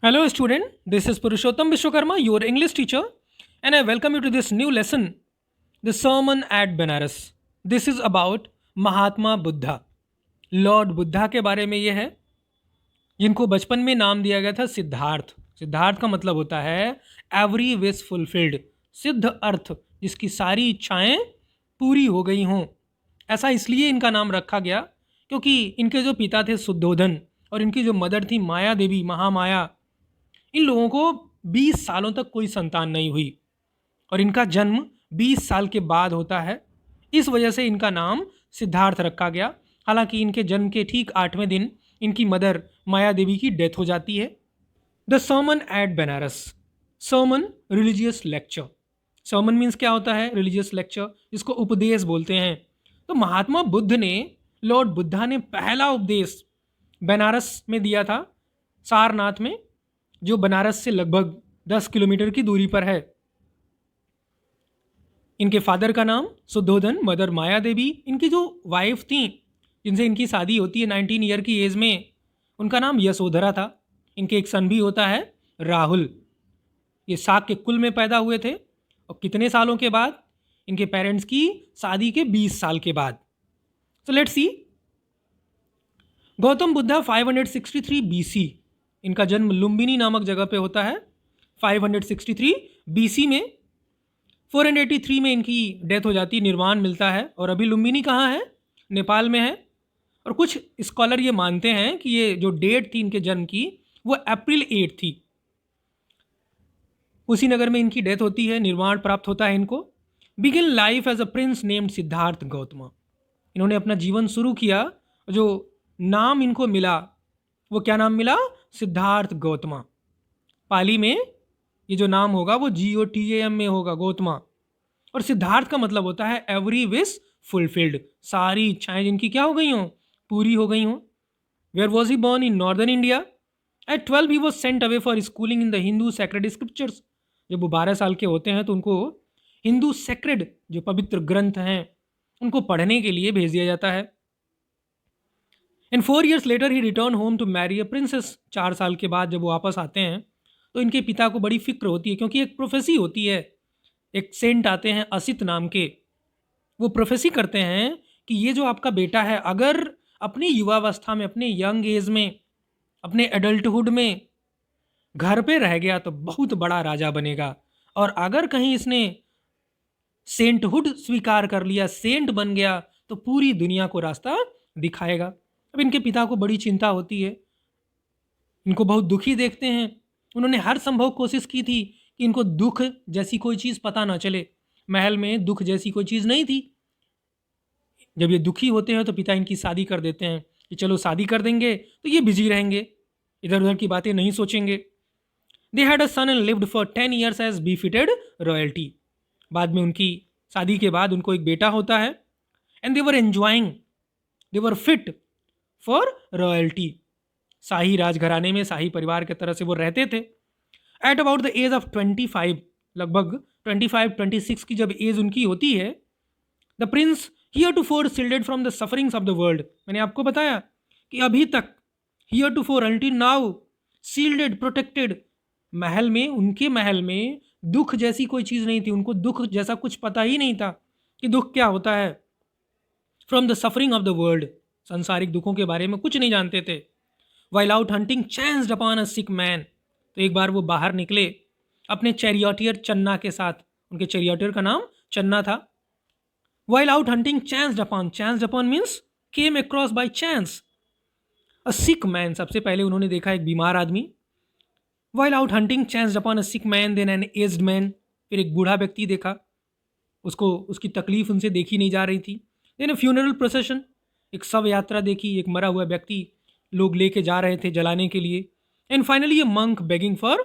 Hello, student. This is Purushottam Vishwakarma, your English teacher, and I welcome you to this new lesson, the Sermon at Benares. This is about Mahatma Buddha. Lord Buddha के बारे में ये है, जिनको बचपन में नाम दिया गया था सिद्धार्थ. सिद्धार्थ का मतलब होता है एवरी विश फुलफिल्ड. सिद्ध अर्थ, जिसकी सारी इच्छाएं पूरी हो गई हों. ऐसा इसलिए इनका नाम रखा गया क्योंकि इनके जो पिता थे शुद्धोधन और इनकी जो मदर थी माया देवी, महामाया, इन लोगों को 20 सालों तक कोई संतान नहीं हुई और इनका जन्म 20 साल के बाद होता है. इस वजह से इनका नाम सिद्धार्थ रखा गया. हालांकि इनके जन्म के ठीक 8वें दिन इनकी मदर माया देवी की डेथ हो जाती है. The sermon at Banaras. Sermon religious lecture. Sermon means क्या होता है? रिलीजियस लेक्चर, जिसको उपदेश बोलते हैं. तो महात्मा बुद्ध ने, लॉर्ड बुद्धा ने पहला उपदेश बनारस में दिया था, सारनाथ में, जो बनारस से लगभग 10 किलोमीटर की दूरी पर है. इनके फादर का नाम शुद्धोधन, मदर माया देवी. इनकी जो वाइफ थी जिनसे इनकी शादी होती है 19 ईयर की एज में, उनका नाम यशोधरा था. इनके एक सन भी होता है राहुल. ये साग के कुल में पैदा हुए थे और कितने सालों के बाद? इनके पेरेंट्स की शादी के 20 साल के बाद. So let's see. Gautam Buddha 563 BC. इनका जन्म लुम्बिनी नामक जगह पे होता है 563 बीसी में. 483 में इनकी डेथ हो जाती, निर्वाण मिलता है. और अभी लुम्बिनी कहाँ है? नेपाल में है. और कुछ स्कॉलर ये मानते हैं कि ये जो डेट थी इनके जन्म की, वो अप्रैल 8 थी. उसी नगर में इनकी डेथ होती है, निर्वाण प्राप्त होता है इनको. Begin life as a prince named Siddhartha Gautam. इन्होंने अपना जीवन शुरू किया. जो नाम इनको मिला, वो क्या नाम मिला? सिद्धार्थ गौतमा. पाली में ये जो नाम होगा वो GOTAM में होगा, गौतमा. और सिद्धार्थ का मतलब होता है एवरी विश फुलफिल्ड. सारी इच्छाएं जिनकी क्या हो गई हों? पूरी हो गई हों. Where was he born? In northern India. At 12 he was sent away for schooling in the Hindu sacred scriptures. जब वो 12 साल के होते हैं तो उनको हिंदू सेक्रेड, जो पवित्र ग्रंथ हैं, उनको पढ़ने के लिए भेज दिया जाता है. And 4 years later he return home to marry a princess. 4 साल के बाद जब वो वापस आते हैं तो इनके पिता को बड़ी फिक्र होती है, क्योंकि एक प्रोफेसी होती है. एक सेंट आते हैं असित नाम के, वो प्रोफेसी करते हैं कि ये जो आपका बेटा है, अगर अपनी युवावस्था में, अपने यंग एज में, अपने एडल्टहुड में घर पे रह गया तो बहुत बड़ा राजा बनेगा. और अगर कहीं इसने सेंटहुड स्वीकार कर लिया, सेंट बन गया, तो पूरी दुनिया को रास्ता दिखाएगा. अब इनके पिता को बड़ी चिंता होती है, इनको बहुत दुखी देखते हैं. उन्होंने हर संभव कोशिश की थी कि इनको दुख जैसी कोई चीज़ पता ना चले. महल में दुख जैसी कोई चीज़ नहीं थी. जब ये दुखी होते हैं तो पिता इनकी शादी कर देते हैं कि चलो शादी कर देंगे तो ये बिजी रहेंगे, इधर उधर की बातें नहीं सोचेंगे. They had a son and lived for 10 years as befitted royalty. बाद में उनकी शादी के बाद उनको एक बेटा होता है. And they were enjoying, they were fit for royalty. शाही राजघराने में, शाही परिवार की तरह से वो रहते थे. At about the age of 25, लगभग 25-26 की जब एज उनकी होती है, the prince heretofore shielded from the sufferings of the world. मैंने आपको बताया कि अभी तक, heretofore, until now, shielded, protected. महल में, उनके महल में दुख जैसी कोई चीज़ नहीं थी. उनको दुख जैसा कुछ पता ही नहीं था कि दुख क्या होता है. From the suffering of the world, संसारिक दुखों के बारे में कुछ नहीं जानते थे. While out hunting chanced upon a sick man. तो एक बार वो बाहर निकले अपने चैरियटियर चन्ना के साथ. उनके चैरियटियर का नाम चन्ना था. While out hunting chanced upon means came across by chance a sick man. सबसे पहले उन्होंने देखा एक बीमार आदमी. While out hunting chanced upon a sick man, then an aged man. फिर एक बूढ़ा व्यक्ति देखा, उसको, उसकी तकलीफ उनसे देखी नहीं जा रही थी. देन अ फ्यूनरल प्रोसेशन, एक शव यात्रा देखी, एक मरा हुआ व्यक्ति लोग लेके जा रहे थे जलाने के लिए. And finally A monk begging for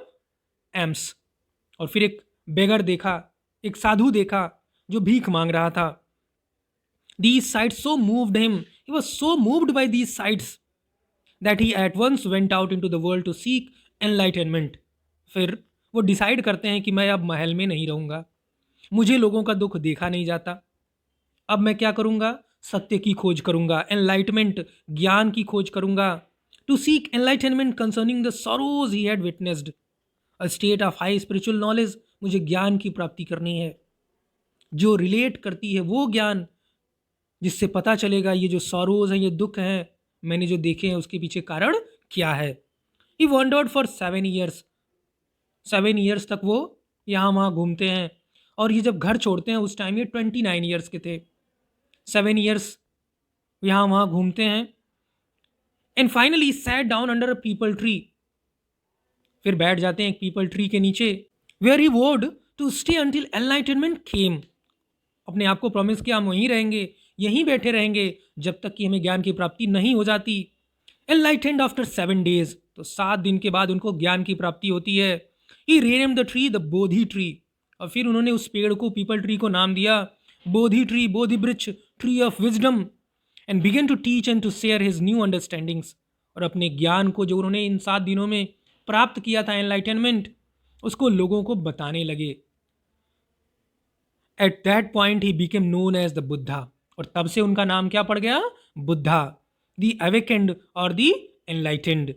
AIIMS. और फिर एक बेगर देखा, एक साधु देखा जो भीख मांग रहा था. These sights so moved him, he was so moved by these sights that he at once went out into the world to seek enlightenment. फिर वो डिसाइड करते हैं कि मैं अब महल में नहीं रहूँगा, मुझे लोगों का दुख देखा नहीं जाता, अब मैं क्या करूँगा? सत्य की खोज करूँगा, एनलाइटमेंट, ज्ञान की खोज करूँगा. to seek enlightenment concerning the sorrows he had witnessed. A state of high spiritual knowledge, मुझे ज्ञान की प्राप्ति करनी है जो रिलेट करती है, वो ज्ञान जिससे पता चलेगा ये जो सॉरोज हैं, ये दुख हैं, मैंने जो देखे हैं उसके पीछे कारण क्या है. ही वॉन्डर्ड फॉर 7 years. 7 years तक वो यहाँ वहाँ घूमते हैं, और ये जब घर छोड़ते हैं उस टाइम ये 29 years के थे. 7 years यहाँ वहाँ घूमते हैं. And finally sat down under a people tree. फिर बैठ जाते हैं एक पीपल ट्री के नीचे. वेयर ही वोड टू स्टे अंटिल एनलाइटनमेंट केम. अपने आप को प्रॉमिस किया हम वहीं रहेंगे, यहीं बैठे रहेंगे जब तक कि हमें ज्ञान की प्राप्ति नहीं हो जाती. Enlightened after 7 days. तो 7 दिन के बाद उनको ज्ञान की प्राप्ति होती है. He renamed the tree the Bodhi tree. और फिर उन्होंने उस पेड़ को, पीपल ट्री को नाम दिया बोधि ट्री, बोधि वृक्ष, tree of wisdom. And began to teach and to share his new understandings. और अपने ज्ञान को जो उन्होंने इन 7 दिनों में प्राप्त किया था, एनलाइटनमेंट, उसको लोगों को बताने लगे. At that point he became known as the Buddha. और तब से उनका नाम क्या पड़ गया? बुद्धा. द अवेकेंड और the enlightened.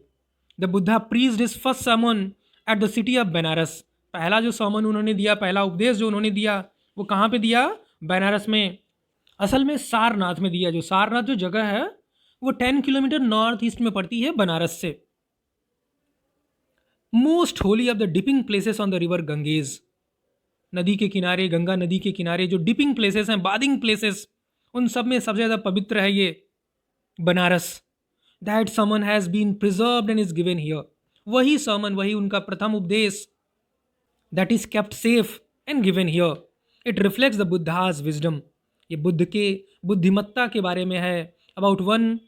The Buddha preached his first sermon at the city of Banaras. पहला जो sermon उन्होंने दिया, पहला उपदेश जो उन्होंने दिया, वो कहाँ पे दिया? बनारस में. असल में सारनाथ में दिया. जो सारनाथ जो जगह है वो 10 किलोमीटर नॉर्थ ईस्ट में पड़ती है बनारस से. Most holy of the dipping places on the river Ganges. नदी के किनारे, गंगा नदी के किनारे जो डिपिंग प्लेसेस हैं, बादिंग प्लेसेस, उन सब में सबसे ज़्यादा पवित्र है ये Banaras. That sermon has been preserved and is given here. वही समन, वही उनका प्रथम उपदेश, that is kept safe and given here. It reflects the Buddha's wisdom. ये बुद्ध के बुद्धिमत्ता के बारे में है. About one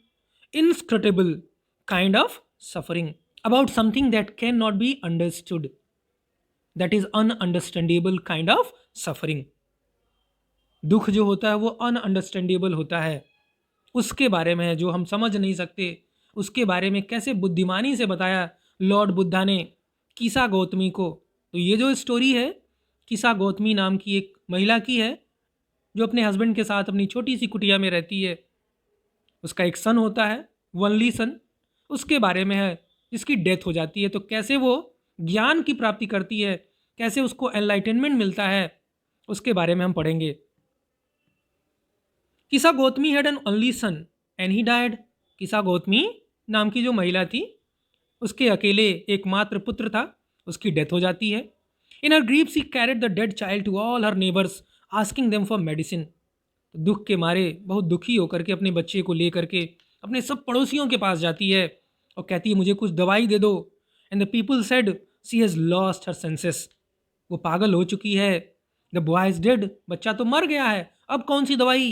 inscrutable kind of suffering. About something that can not be understood. That is ununderstandable kind of suffering. दुख जो होता है वो अनअंडरस्टैंडेबल होता है, उसके बारे में है, जो हम समझ नहीं सकते, उसके बारे में कैसे बुद्धिमानी से बताया लॉर्ड बुद्धा ने किसा गौतमी को. तो ये जो स्टोरी है किसा गौतमी नाम की एक महिला की है, जो अपने हस्बैंड के साथ अपनी छोटी सी कुटिया में रहती है. उसका एक सन होता है, वनली सन, उसके बारे में है, जिसकी डेथ हो जाती है. तो कैसे वो ज्ञान की प्राप्ति करती है, कैसे उसको एनलाइटनमेंट मिलता है, उसके बारे में हम पढ़ेंगे. Kisa Gautami had an only son and he died. Kisa Gautami नाम की जो महिला थी, उसके अकेले एकमात्र पुत्र था, उसकी डेथ हो जाती है. In her grief she carried the dead child to all her neighbours asking them for medicine. दुख के मारे बहुत दुखी होकर के अपने बच्चे को ले करके अपने सब पड़ोसियों के पास जाती है और कहती है मुझे कुछ दवाई दे दो. And the people said she has lost her senses. वो पागल हो चुकी है. The boy is dead. बच्चा तो मर गया है, अब कौन सी दवाई.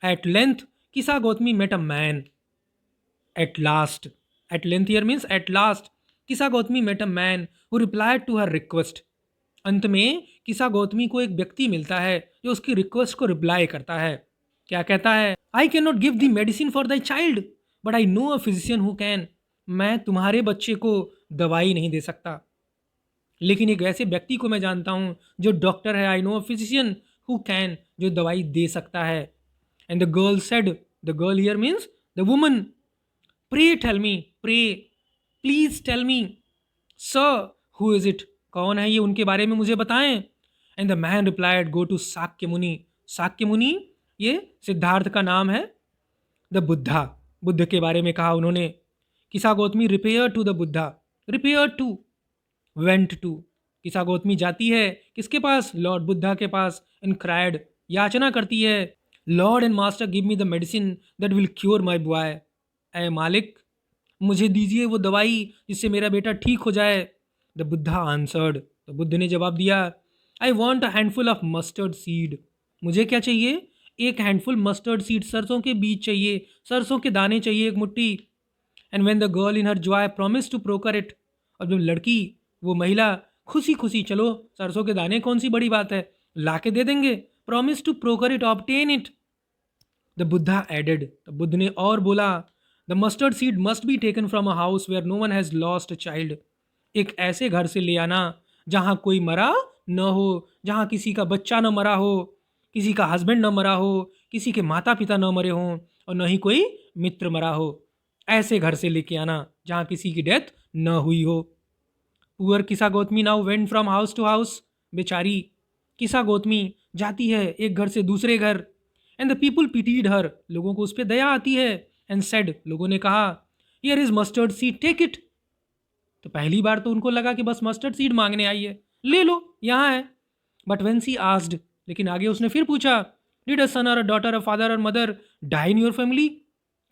At length Kisa Gautami met a man. At last, at length here means at last, Kisa Gautami met a man who replied to her request. अंत में किसा गौतमी को एक व्यक्ति मिलता है जो उसकी रिक्वेस्ट को रिप्लाई करता है. क्या कहता है? I can not give the medicine for thy child but I know a physician who can. मैं तुम्हारे बच्चे को दवाई नहीं दे सकता, लेकिन एक ऐसे व्यक्ति को मैं जानता हूँ जो डॉक्टर है. I know a physician who can, जो दवाई दे सकता है. And the girl said, the girl here means the woman, pray tell me, pray please tell me sir who is it. कौन है ये, उनके बारे में मुझे बताएं. And the man replied go to Sakya Muni. Sakya मुनि ये सिद्धार्थ का नाम है. द बुद्धा, बुद्ध के बारे में कहा उन्होंने. Kisa Gautami repair to the Buddha, repair to, went to. Kisa Gautami जाती है किसके पास? लॉर्ड बुद्धा के पास. एंड क्राइड, याचना करती है, lord and master give me the medicine that will cure my boy. ए मालिक, मुझे दीजिए वो दवाई जिससे मेरा बेटा ठीक हो जाए. द बुद्धा आंसर्ड, तो बुद्ध ने जवाब दिया, I want a handful of mustard seed. मुझे क्या चाहिए? एक हैंडफुल मस्टर्ड सीड, सरसों के बीज चाहिए, सरसों के दाने चाहिए, एक मुट्ठी. And when the girl in her joy promise to procure it. और जब लड़की, वो महिला खुशी खुशी, चलो सरसों के दाने कौन सी बड़ी बात है, ला के दे देंगे, promise to procure it, obtain it. The Buddha added, तो बुद्ध ने और बोला, the mustard seed must be taken from a house where no one has lost a child. एक ऐसे घर से ले आना जहाँ कोई मरा न हो, जहाँ किसी का बच्चा न मरा हो, किसी का हस्बैंड न मरा हो, किसी के माता पिता न मरे हों, और न ही कोई मित्र मरा हो. ऐसे घर से लेके आना जहाँ किसी की डेथ न हुई हो। Poor Kisa Gautami now went from house to house. बेचारी किसा गौतमी जाती है एक घर से दूसरे घर। एंड द पीपुल पिटीड हर, लोगों को उस पर दया आती है। एंड सेड, लोगों ने कहा, here is mustard seed, take it. तो पहली बार तो उनको लगा कि बस मस्टर्ड सीड मांगने आई है, ले लो यहाँ है। बट वेन सी आस्ड, लेकिन आगे उसने फिर पूछा, did a son or a daughter, a father or mother die in your family?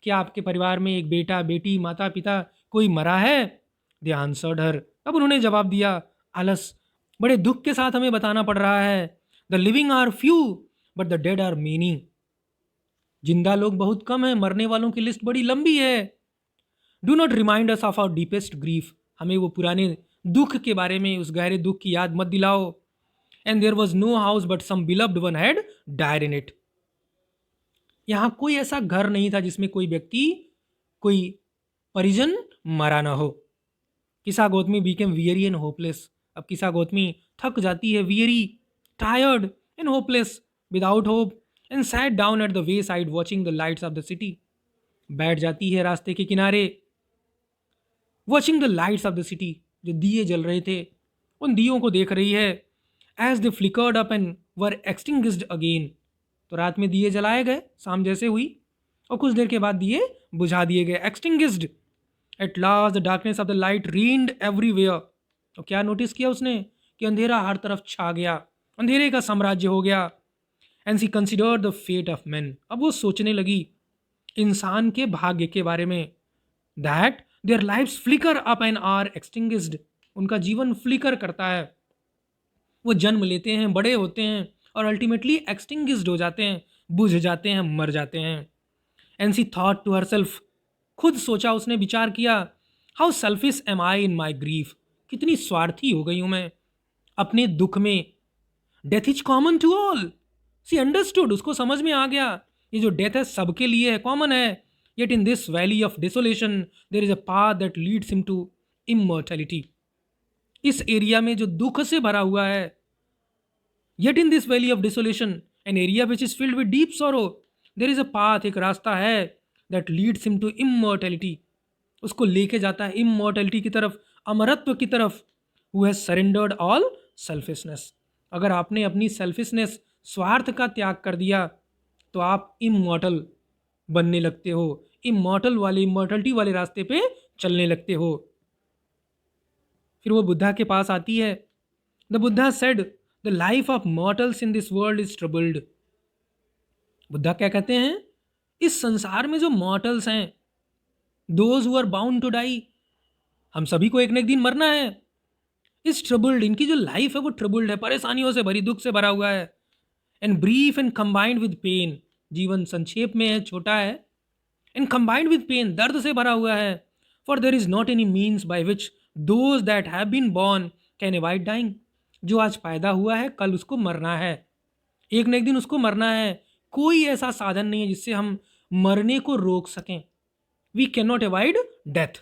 क्या आपके परिवार में एक बेटा बेटी माता पिता कोई मरा है? दे आंसर्ड हर, अब उन्होंने जवाब दिया, आलस, बड़े दुख के साथ हमें बताना पड़ रहा है, the living are few but the dead are many. जिंदा लोग बहुत कम हैं, मरने वालों की लिस्ट बड़ी लंबी है। Do not remind us of our deepest grief, हमें वो पुराने दुख के बारे में, उस गहरे दुख की याद मत दिलाओ। And there was no house but some beloved one had died in it, यहाँ कोई ऐसा घर नहीं था जिसमें कोई व्यक्ति, कोई परिजन मरा ना हो। किसा Gautami Beckham weary and hopeless, अब किसा गौतमी थक जाती है, weary, tired and hopeless, without hope, and sat down at the way side watching the lights off the city, बैठ जाती है रास्ते के किनारे, watching the lights off the city, जो दिए जल रहे थे उन दियों को देख रही है। As they flickered up and were extinguished again, तो रात में दिए जलाए गए, शाम जैसे हुई, और कुछ देर के बाद दिए बुझा दिए गए, extinguished. At last the darkness of the light reigned everywhere, तो क्या नोटिस किया उसने कि अंधेरा हर तरफ छा गया, अंधेरे का साम्राज्य हो गया। And she considered the fate of man, अब वो सोचने लगी इंसान के भाग्य के बारे में, that their lives flicker up and are extinguished, उनका जीवन फ्लिकर करता है, वो जन्म लेते हैं, बड़े होते हैं और अल्टीमेटली एक्सटिंग्विश्ड हो जाते हैं, बुझ जाते हैं, मर जाते हैं। And she thought to herself, खुद सोचा उसने, विचार किया, how selfish am I in my grief, कितनी स्वार्थी हो गई हूं मैं अपने दुख में। Death is common to all, she understood, उसको समझ में आ गया ये जो डेथ है सबके लिए है, कॉमन है। Yet in this valley of desolation there is a path that leads him to immortality, इस एरिया में जो दुख से भरा हुआ है, yet in this valley of desolation, an area which is filled with deep sorrow, there is a path, एक रास्ता है, that leads him to immortality, उसको लेके जाता है इमॉर्टैलिटी की तरफ, अमरत्व की तरफ। Who has surrendered all selfishness, अगर आपने अपनी सेल्फिशनेस, स्वार्थ का त्याग कर दिया तो आप इमॉर्टल बनने लगते हो, इमॉर्टल वाले, इमॉर्टलिटी वाले रास्ते पे चलने लगते हो। फिर वो बुद्धा के पास आती है। The Buddha said, the life of mortals in this world is troubled, Buddha क्या कहते हैं, इस संसार में जो मॉर्टल्स हैं, those who are bound to die, हम सभी को एक न एक दिन मरना है, इस ट्रबल्ड, इनकी जो लाइफ है वो ट्रबल्ड है, परेशानियों से भरी, दुख से भरा हुआ है। And brief and combined with pain, जीवन संक्षेप में है, छोटा है, एंड कंबाइंड विद पेन, दर्द से भरा हुआ है। For there is not any means by which those that have been born can avoid dying, जो आज पैदा हुआ है कल उसको मरना है, एक न एक दिन उसको मरना है, कोई ऐसा साधन नहीं है जिससे हम मरने को रोक सकें। We can not avoid death.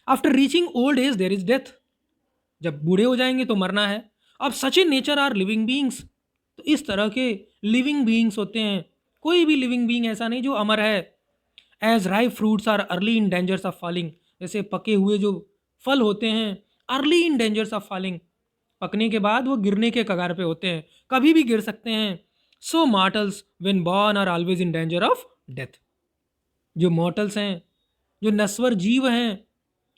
After reaching old age there is death, जब बूढ़े हो जाएंगे तो मरना है। अब such in nature are living beings, तो इस तरह के लिविंग बीइंग्स होते हैं, कोई भी लिविंग बीइंग ऐसा नहीं जो अमर है। As ripe fruits are early in dangers of falling, जैसे पके हुए जो फल होते हैं early in dangers of falling, पकने के बाद वो गिरने के कगार पे होते हैं, कभी भी गिर सकते हैं। So mortals when born are always in danger of death, जो मॉर्टल्स हैं, जो नश्वर जीव हैं,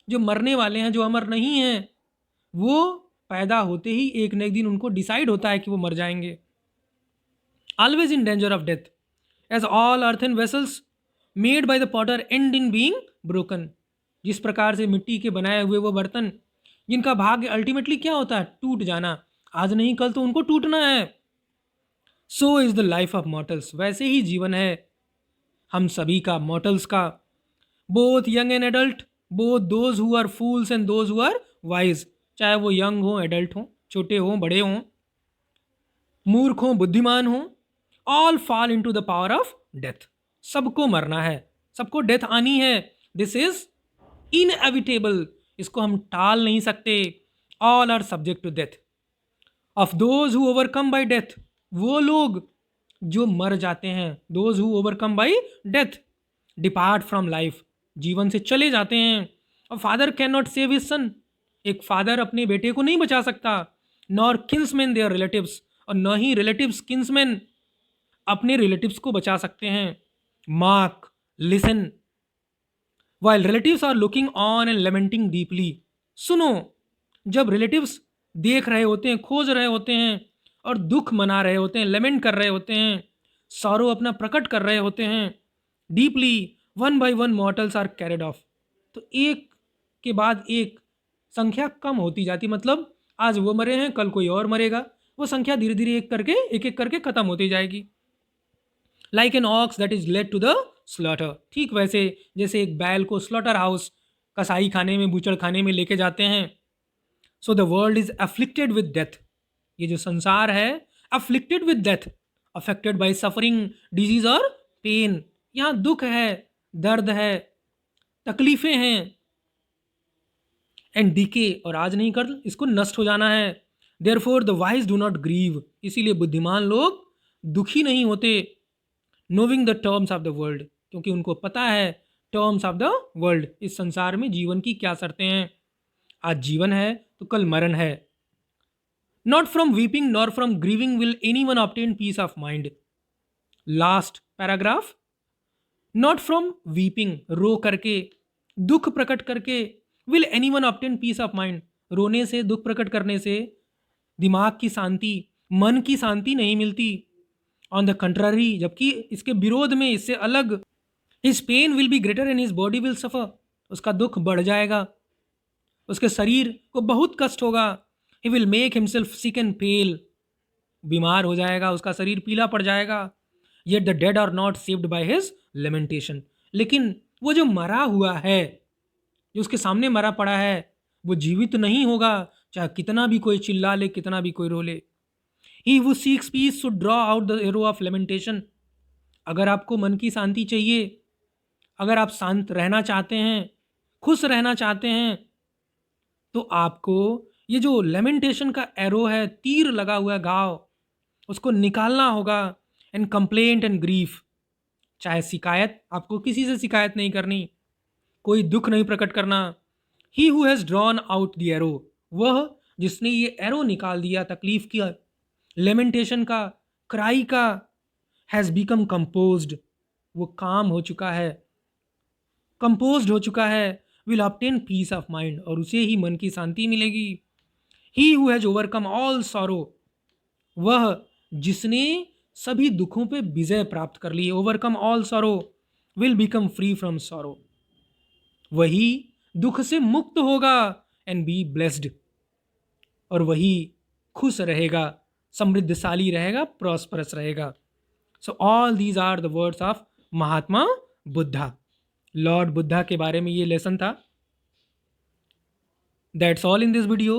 जो मरने वाले हैं, जो अमर नहीं हैं, वो पैदा होते ही एक न एक दिन उनको डिसाइड होता है कि वो मर जाएंगे। Always in danger of death, as all earthen vessels made by the potter end in being broken, जिस प्रकार से मिट्टी के बनाए हुए वो बर्तन जिनका भाग्य अल्टीमेटली क्या होता है, टूट जाना, आज नहीं कल तो उनको टूटना है। So is the life of mortals, वैसे ही जीवन है हम सभी का, मॉर्टल्स का, both young and adult, both those who are fools and those who are wise, चाहे वो यंग हो, एडल्ट हो, छोटे हों, बड़े हों, मूर्ख हों, बुद्धिमान हों, all fall into the power of death, सबको मरना है, सबको डेथ आनी है। दिस इज इनएविटेबल, इसको हम टाल नहीं सकते। All are subject to death. Of those who overcome by death, वो लोग जो मर जाते हैं, those who overcome by death depart from life, जीवन से चले जाते हैं। और father can not save his son, एक फादर अपने बेटे को नहीं बचा सकता। नॉर किन्समैन देयर रिलेटिव्स, और न ही रिलेटिव्स किन्समैन अपने रिलेटिव्स को बचा सकते हैं। Mark, listen, while relatives are looking on and lamenting deeply. सुनो, जब रिलेटिव्स देख रहे होते हैं, खोज रहे होते हैं और दुख मना रहे होते हैं, लेमेंट कर रहे होते हैं, सॉरो अपना प्रकट कर रहे होते हैं deeply, one by one mortals are carried off. तो एक के बाद एक संख्या कम होती जाती, मतलब आज वो मरे हैं, कल कोई और मरेगा, वो संख्या धीरे धीरे एक एक करके खत्म होती जाएगी। Like an ox that is led to the slaughter, ठीक वैसे जैसे एक बैल को स्लॉटर हाउस, कसाई खाने में, बूचड़ खाने में लेके जाते हैं। So the world is afflicted with death, ये जो संसार है afflicted with death, affected by suffering, disease और पेन। यहाँ दुख है, दर्द है, तकलीफें हैं, एंड डीके, और आज नहीं कर इसको नष्ट हो जाना है। Therefore the wise do not grieve, इसीलिए बुद्धिमान लोग दुखी नहीं होते। Knowing the terms of the world, क्योंकि उनको पता है टर्म्स ऑफ द वर्ल्ड, इस संसार में जीवन की क्या शर्तें हैं। आज जीवन है तो कल मरण है। Not from weeping nor from grieving will any one obtain peace of mind. Last paragraph, not from weeping, रो करके, दुख प्रकट करके, will any one obtain peace of mind, रोने से, दुख प्रकट करने से दिमाग की शांति, मन की शांति नहीं मिलती। ऑन द कंट्रारी, जबकि इसके विरोध में, इससे अलग, his pain will be greater and his body will suffer, उसका दुख बढ़ जाएगा, उसके शरीर को बहुत कष्ट होगा। He will make himself sick and pale, बीमार हो जाएगा, उसका शरीर पीला पड़ जाएगा। Yet the dead are not saved by his lamentation, लेकिन वो जो मरा हुआ है, जो उसके सामने मरा पड़ा है, वो जीवित नहीं होगा, चाहे कितना भी कोई चिल्ला ले, कितना भी कोई रो ले। ही who seeks peace should draw out the arrow of lamentation। अगर आपको मन की शांति चाहिए, अगर आप शांत रहना चाहते हैं, खुश रहना चाहते हैं, तो आपको ये जो लेमेंटेशन का एरो है, तीर लगा हुआ घाव, उसको निकालना होगा। एंड कंप्लेंट एंड ग्रीफ, चाहे शिकायत, आपको किसी से शिकायत नहीं करनी, कोई दुख नहीं प्रकट करना। ही who has drawn out the arrow, वह जिसने ये एरो निकाल दिया तकलीफ की, लेमेंटेशन का, क्राई का, हैज़ बिकम कंपोज्ड, वो काम हो चुका है, कंपोज्ड हो चुका है। Will obtain peace of mind, और उसे ही मन की शांति मिलेगी। He who has overcome all sorrow, वह जिसने सभी दुखों पे विजय प्राप्त कर ली, overcome all sorrow, will become free from sorrow, वही दुख से मुक्त होगा। एंड बी ब्लेस्ड, और वही खुश रहेगा, समृद्धशाली रहेगा, प्रॉस्परस रहेगा। So all these are the words of Mahatma Buddha. Lord Buddha के बारे में ये लेसन था। That's all in this video.